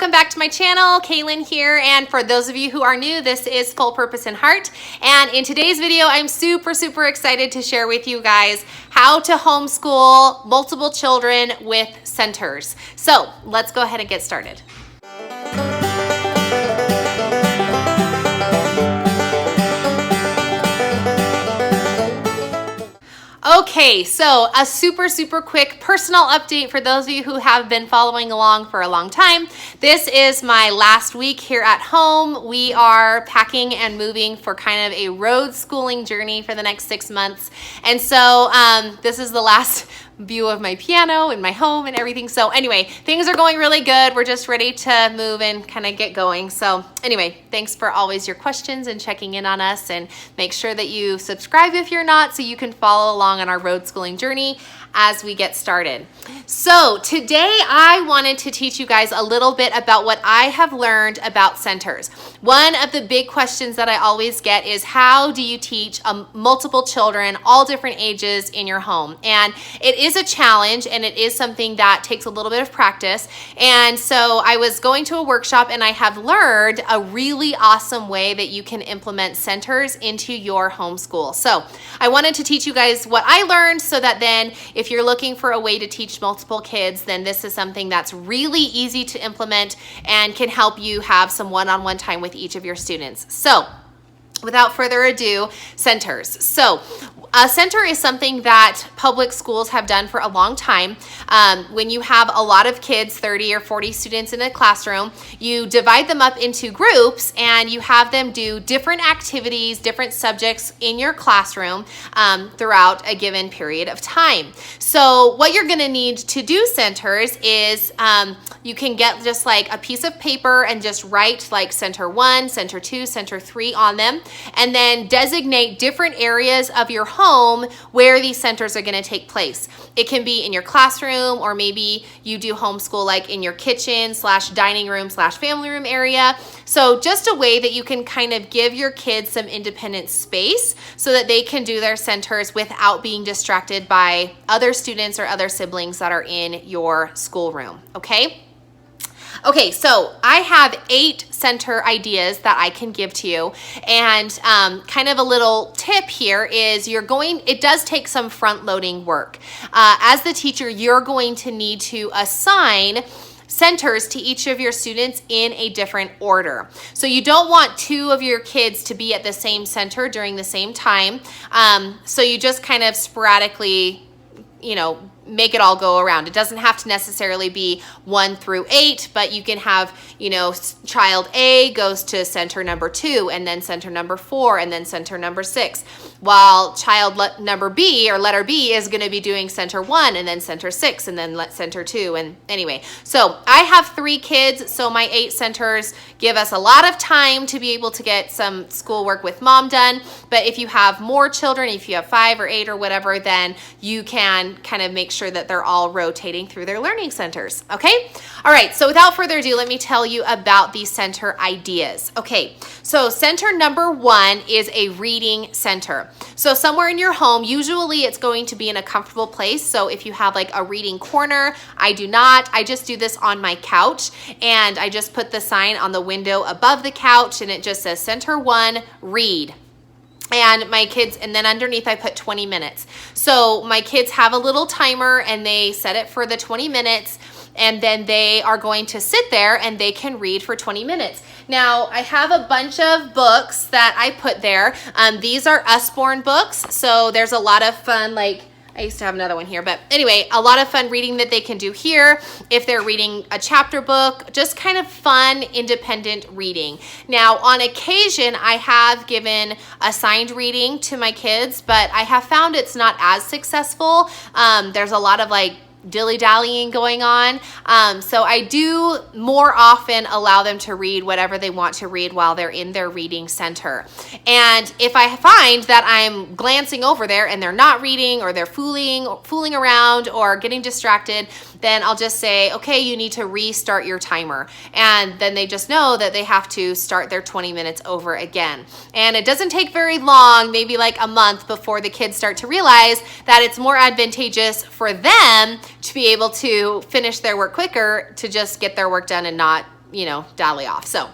welcome back to my channel. Kaylin here, and for those of you who are new, this is Full Purpose in Heart. And in today's video, I'm super excited to share with you guys how to homeschool multiple children with centers. So let's go ahead and get started. Okay, so a super quick personal update for those of you who have been following along for a long time. This is my last week here at home. We are packing and moving for kind of a road schooling journey for the next 6 months. And so this is the last view of my piano and my home and everything. So anyway, things are going really good. We're just ready to move and kind of get going. So anyway, thanks for always your questions and checking in on us, and make sure that you subscribe if you're not, so you can follow along on our road schooling journey as we get started. So today I wanted to teach you guys a little bit about what I have learned about centers. One of the big questions that I always get is, how do you teach multiple children, all different ages, in your home? And it is a challenge, and it is something that takes a little bit of practice. And so I was going to a workshop, and I have learned a really awesome way that you can implement centers into your homeschool. So I wanted to teach you guys what I learned, so that then if you're looking for a way to teach multiple kids, then this is something that's really easy to implement and can help you have some one-on-one time with each of your students. So without further ado, centers. So a center is something that public schools have done for a long time. When you have a lot of kids, 30 or 40 students in a classroom, you divide them up into groups and you have them do different activities, different subjects in your classroom throughout a given period of time. So what you're going to need to do centers is you can get just like a piece of paper and just write like center 1, center 2, center 3 on them, and then designate different areas of your home where these centers are going to take place. It can be in your classroom, or maybe you do homeschool like in your kitchen / dining room / family room area. So just a way that you can kind of give your kids some independent space so that they can do their centers without being distracted by other students or other siblings that are in your schoolroom. Okay, so I have 8 center ideas that I can give to you, and kind of a little tip here is it does take some front-loading work. As the teacher, you're going to need to assign centers to each of your students in a different order. So you don't want 2 of your kids to be at the same center during the same time. So you just kind of sporadically, make it all go around. It doesn't have to necessarily be 1 through 8, but you can have, child A goes to center number 2, and then center number 4, and then center number 6, while child number B, or letter B, is going to be doing center 1, and then center 6, and then center 2. And anyway, so I have 3 kids, so my 8 centers give us a lot of time to be able to get some schoolwork with mom done. But if you have more children, if you have 5 or 8 or whatever, then you can kind of make sure that they're all rotating through their learning centers. Okay? All right, so without further ado, let me tell you about these center ideas. Okay, so center number 1 is a reading center. So somewhere in your home, usually it's going to be in a comfortable place. So if you have like a reading corner, I do not. I just do this on my couch, and I just put the sign on the window above the couch, and it just says center 1, read. And my kids, and then underneath I put 20 minutes. So my kids have a little timer, and they set it for the 20 minutes, and then they are going to sit there and they can read for 20 minutes. Now, I have a bunch of books that I put there. These are Usborne books, so there's a lot of fun, like, I used to have another one here, but anyway, a lot of fun reading that they can do here. If they're reading a chapter book, just kind of fun, independent reading. Now, on occasion, I have given assigned reading to my kids, but I have found it's not as successful. There's a lot of like dilly-dallying going on. So I do more often allow them to read whatever they want to read while they're in their reading center. And if I find that I'm glancing over there and they're not reading, or they're fooling around or getting distracted, then I'll just say, okay, you need to restart your timer. And then they just know that they have to start their 20 minutes over again. And it doesn't take very long, maybe like a month, before the kids start to realize that it's more advantageous for them to be able to finish their work quicker, to just get their work done and not dally off. So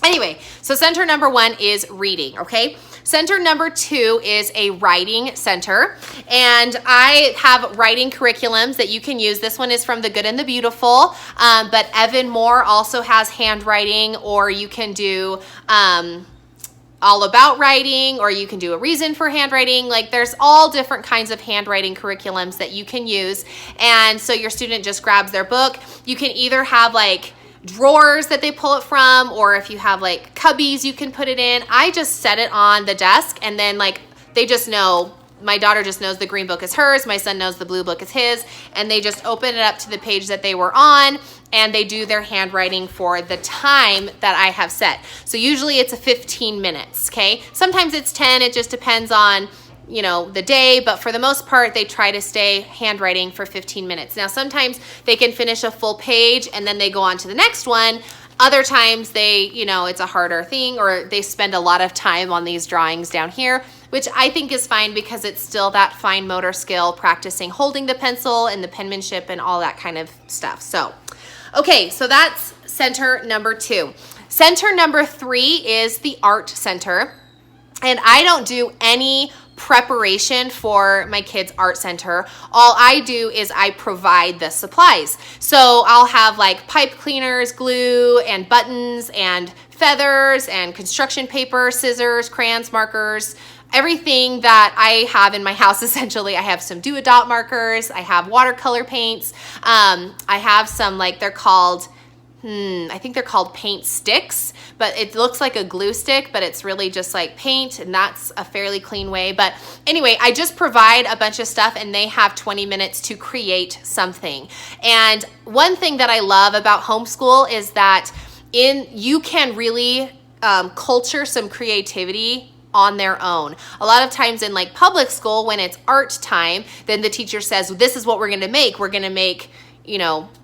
anyway, so center number 1 is reading, okay? Center number 2 is a writing center, and I have writing curriculums that you can use. This one is from The Good and the Beautiful, but Evan Moore also has handwriting, or you can do all about writing, or you can do a reason for handwriting. Like, there's all different kinds of handwriting curriculums that you can use. And so your student just grabs their book. You can either have like drawers that they pull it from, or if you have like cubbies you can put it in. I just set it on the desk, and then like they just know, my daughter just knows the green book is hers, my son knows the blue book is his, and they just open it up to the page that they were on, and they do their handwriting for the time that I have set. So usually it's a 15 minutes, okay? Sometimes it's 10, it just depends on the day, but for the most part, they try to stay handwriting for 15 minutes. Now, sometimes they can finish a full page and then they go on to the next one. Other times they, it's a harder thing, or they spend a lot of time on these drawings down here, which I think is fine because it's still that fine motor skill, practicing holding the pencil and the penmanship and all that kind of stuff. So, okay, so that's center number 2. Center number 3 is the art center. And I don't do any preparation for my kids' art center. All I do is I provide the supplies. So I'll have like pipe cleaners, glue, and buttons, and feathers, and construction paper, scissors, crayons, markers, everything that I have in my house. Essentially, I have some do-a-dot markers, I have watercolor paints, I have some, like, they're called I think they're called paint sticks, but it looks like a glue stick, but it's really just like paint, and that's a fairly clean way. But anyway, I just provide a bunch of stuff, and they have 20 minutes to create something. And one thing that I love about homeschool is that you can really culture some creativity on their own. A lot of times in like public school, when it's art time, then the teacher says, this is what we're gonna make. We're gonna make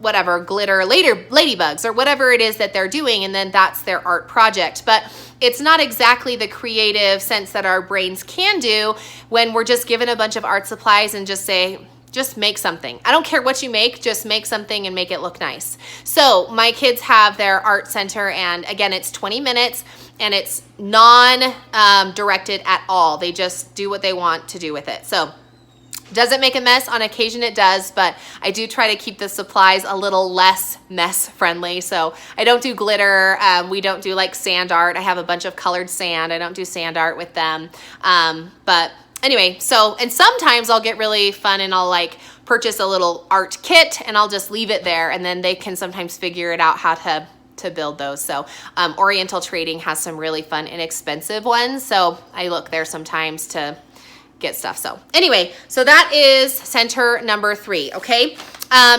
whatever, glitter ladybugs, or whatever it is that they're doing, and then that's their art project. But it's not exactly the creative sense that our brains can do when we're just given a bunch of art supplies and just say, just make something. I don't care what you make, just make something and make it look nice. So my kids have their art center, and again, it's 20 minutes, and it's non-directed at all. They just do what they want to do with it. So does it make a mess? On occasion it does, but I do try to keep the supplies a little less mess friendly. So I don't do glitter. We don't do like sand art. I have a bunch of colored sand. I don't do sand art with them. But anyway, and sometimes I'll get really fun and I'll like purchase a little art kit and I'll just leave it there, and then they can sometimes figure it out how to build those. So Oriental Trading has some really fun, inexpensive ones. So I look there sometimes to get stuff. So anyway, so that is center number 3, okay?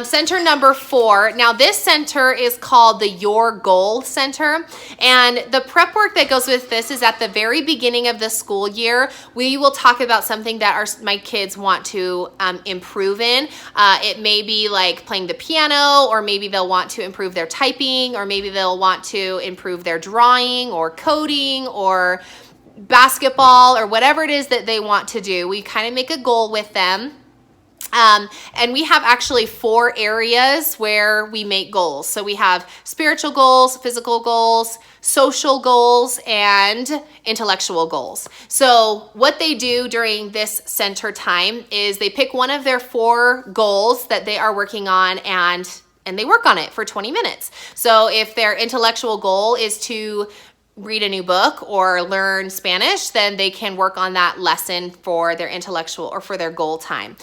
Center number 4. Now this center is called the Your Goal Center, and the prep work that goes with this is at the very beginning of the school year. We will talk about something that my kids want to improve in. It may be like playing the piano, or maybe they'll want to improve their typing, or maybe they'll want to improve their drawing or coding or basketball, or whatever it is that they want to do. We kind of make a goal with them. And we have actually 4 areas where we make goals. So we have spiritual goals, physical goals, social goals, and intellectual goals. So what they do during this center time is they pick one of their 4 goals that they are working on, and they work on it for 20 minutes. So if their intellectual goal is to read a new book or learn Spanish, then they can work on that lesson for their intellectual or for their goal time.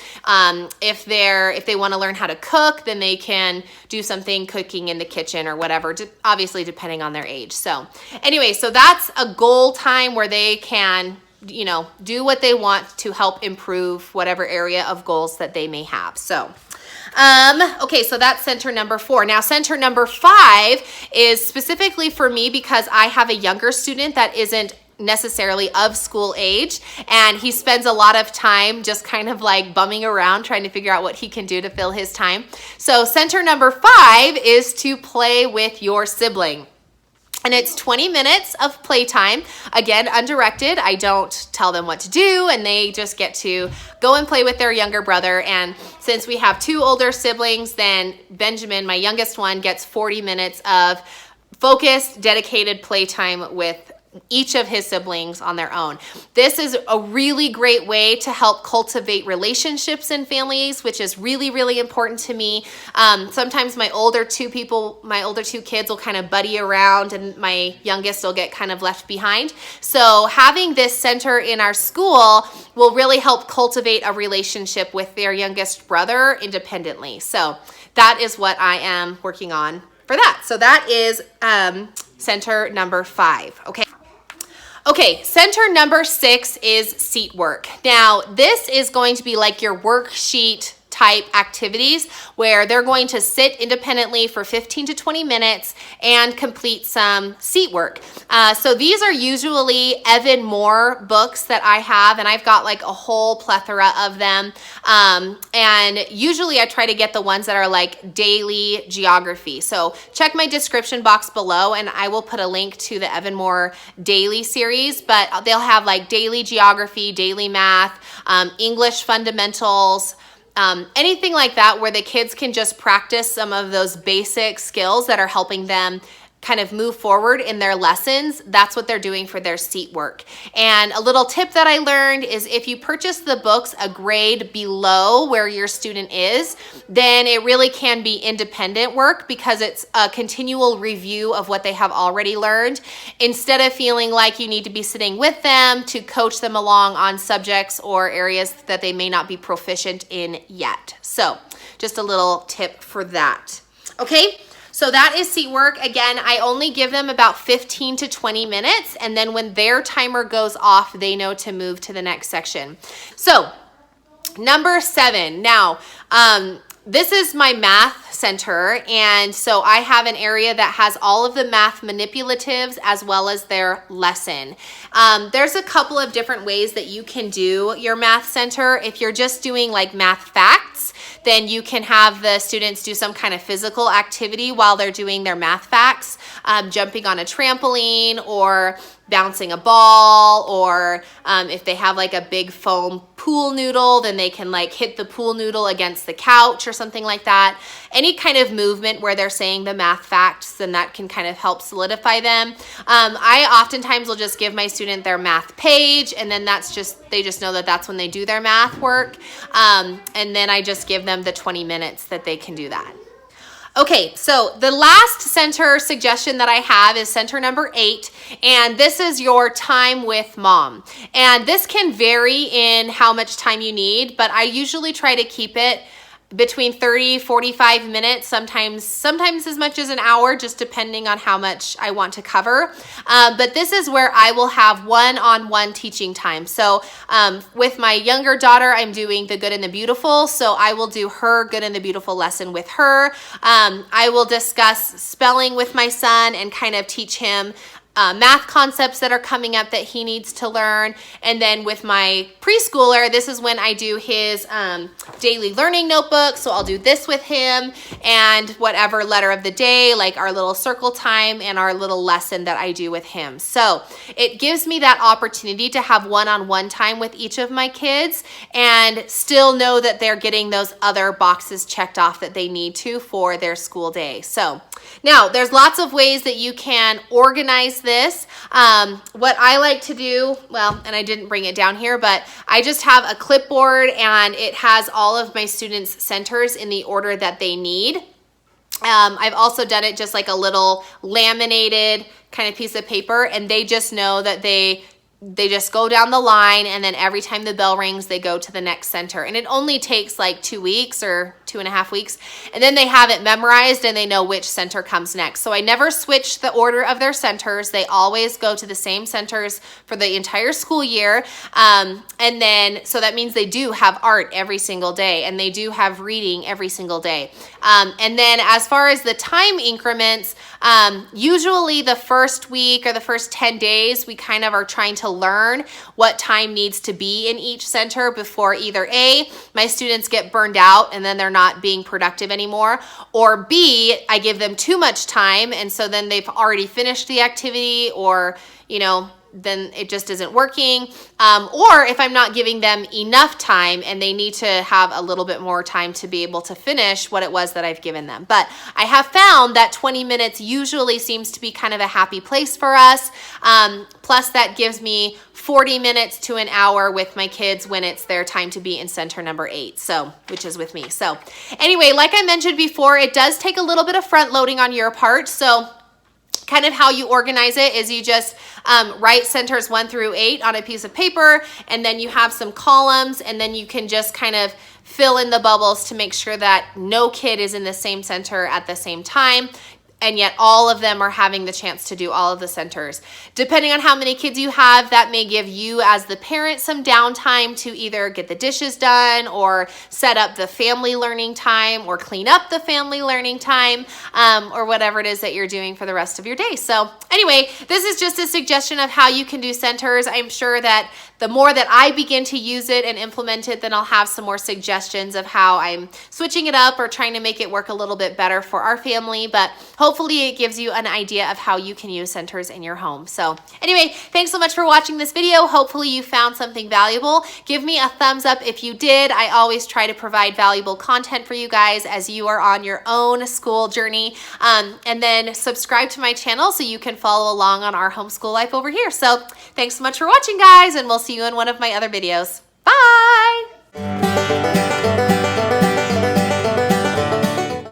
If they want to learn how to cook, then they can do something cooking in the kitchen or whatever, obviously depending on their age. So anyway, so that's a goal time where they can do what they want to help improve whatever area of goals that they may have. So okay, so that's center number 4. Now, center number 5 is specifically for me because I have a younger student that isn't necessarily of school age, and he spends a lot of time just kind of like bumming around trying to figure out what he can do to fill his time. So center number 5 is to play with your sibling. And it's 20 minutes of playtime. Again, undirected. I don't tell them what to do, and they just get to go and play with their younger brother. And since we have 2 older siblings, then Benjamin, my youngest one, gets 40 minutes of focused, dedicated playtime with each of his siblings on their own. This is a really great way to help cultivate relationships in families, which is really, really important to me. Sometimes my older two kids will kind of buddy around and my youngest will get kind of left behind. So having this center in our school will really help cultivate a relationship with their youngest brother independently. So that is what I am working on for that. So that is center number 5, okay? Okay, center number 6 is seat work. Now, this is going to be like your worksheet type activities where they're going to sit independently for 15 to 20 minutes and complete some seat work. So these are usually Evan Moore books that I have, and I've got like a whole plethora of them. And usually I try to get the ones that are like daily geography. So check my description box below and I will put a link to the Evan Moore daily series, but they'll have like daily geography, daily math, English fundamentals, anything like that where the kids can just practice some of those basic skills that are helping them kind of move forward in their lessons. That's what they're doing for their seat work. And a little tip that I learned is if you purchase the books a grade below where your student is, then it really can be independent work because it's a continual review of what they have already learned instead of feeling like you need to be sitting with them to coach them along on subjects or areas that they may not be proficient in yet. So just a little tip for that. Okay. So that is seat work. Again, I only give them about 15 to 20 minutes, and then when their timer goes off, they know to move to the next section. So number 7. Now, this is my math center, and so I have an area that has all of the math manipulatives as well as their lesson. There's a couple of different ways that you can do your math center. If you're just doing like math facts, then you can have the students do some kind of physical activity while they're doing their math facts, jumping on a trampoline or bouncing a ball, or if they have like a big foam pool noodle, then they can like hit the pool noodle against the couch or something like that. Any kind of movement where they're saying the math facts, then that can kind of help solidify them. I oftentimes will just give my student their math page, and then they just know that that's when they do their math work. And then I just give them the 20 minutes that they can do that. Okay, so the last center suggestion that I have is center number 8, and this is your time with mom. And this can vary in how much time you need, but I usually try to keep it between 30, 45 minutes, sometimes as much as an hour, just depending on how much I want to cover. But this is where I will have one-on-one teaching time. So with my younger daughter, I'm doing the Good and the Beautiful. So I will do her Good and the Beautiful lesson with her. I will discuss spelling with my son and kind of teach him math concepts that are coming up that he needs to learn. And then with my preschooler, this is when I do his daily learning notebook. So I'll do this with him and whatever letter of the day, like our little circle time and our little lesson that I do with him. So it gives me that opportunity to have one-on-one time with each of my kids and still know that they're getting those other boxes checked off that they need to for their school day. So now there's lots of ways that you can organize this. What I like to do, well, and I didn't bring it down here, but I just have a clipboard and it has all of my students' centers in the order that they need. I've also done it just like a little laminated kind of piece of paper, and they just know that they just go down the line, and then every time the bell rings, they go to the next center. And it only takes like 2 weeks or 2.5 weeks. And then they have it memorized and they know which center comes next. So I never switch the order of their centers. They always go to the same centers for the entire school year. And then, so that means they do have art every single day, and they do have reading every single day. And then as far as the time increments, usually the first week or the first 10 days, we kind of are trying to learn what time needs to be in each center before either A, my students get burned out and then they're not being productive anymore, or B, I give them too much time and so then they've already finished the activity, or then it just isn't working. Or if I'm not giving them enough time and they need to have a little bit more time to be able to finish what it was that I've given them. But I have found that 20 minutes usually seems to be kind of a happy place for us. Plus that gives me 40 minutes to an hour with my kids when it's their time to be in center number 8, so which is with me. So anyway, like I mentioned before, it does take a little bit of front loading on your part. So kind of how you organize it is you just write centers 1 through 8 on a piece of paper, and then you have some columns, and then you can just kind of fill in the bubbles to make sure that no kid is in the same center at the same time, and yet all of them are having the chance to do all of the centers. Depending on how many kids you have, that may give you as the parent some downtime to either get the dishes done or set up the family learning time or clean up the family learning time, or whatever it is that you're doing for the rest of your day. So anyway, this is just a suggestion of how you can do centers. I'm sure that the more that I begin to use it and implement it, then I'll have some more suggestions of how I'm switching it up or trying to make it work a little bit better for our family. But hopefully it gives you an idea of how you can use centers in your home. So anyway, thanks so much for watching this video. Hopefully you found something valuable. Give me a thumbs up if you did. I always try to provide valuable content for you guys as you are on your own school journey. And then subscribe to my channel so you can follow along on our homeschool life over here. So thanks so much for watching, guys, and we'll see you in one of my other videos. Bye!